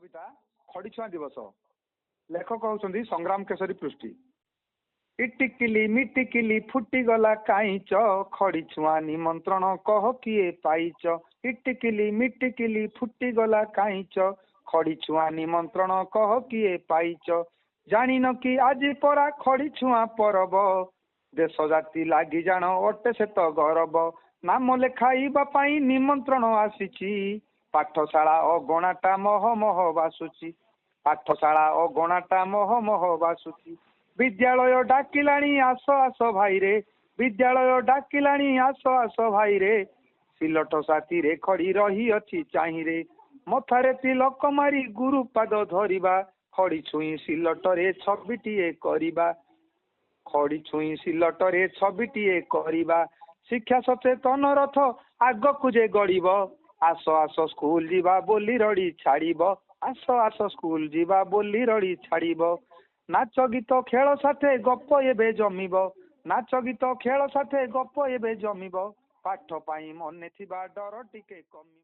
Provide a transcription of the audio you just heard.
कविता खड़ीछुआ दिवस लेखक होउछंदी संग्राम केसरी पृष्टि। इटिकिली मिटिकिली फुटीगला काईच खड़ीछुआ निमंत्रण कह किए पाइच। इटिकिली मिटिकिली फुटीगला काईच खड़ीछुआ निमंत्रण कह किए पाइच। जानिन कि आज परा खड़ीछुआ परब देश जाति लागी जान अटे से तो गौरव। नाम लेखाइबा पाई निमंत्रण आसीची पाठशाला अगणाटा मह मह बासुची। पाठशाला अगणाटा मह मह बासुची। विद्यालय डाकिलाणी आस आस भाई रे। विद्यालय डाकिलाणी आस आस भाई रे। सिलट साथी रे खड़ी रही अच्छी चाही रे। मथारे तिलक मारी गुरु पाद धरिबा खड़ी छुई सिलट रे छबिटिए करिबा। खड़ी छुई सिलट रे छबिटिए करिबा। शिक्षा सचेतन रथ आग कुजे गड़ब। आस आस स्कूल जीवा बोली रड़ी छाड़ब। आस आस स्कूल जीवा बोली रड़ी छाड़ब। नाच गीत खेल साथे गप एबे जमिब। नाच गीत खेल साथे गप एबे जमिब। पाठ पाई मने थिबा डर टिके कमिब।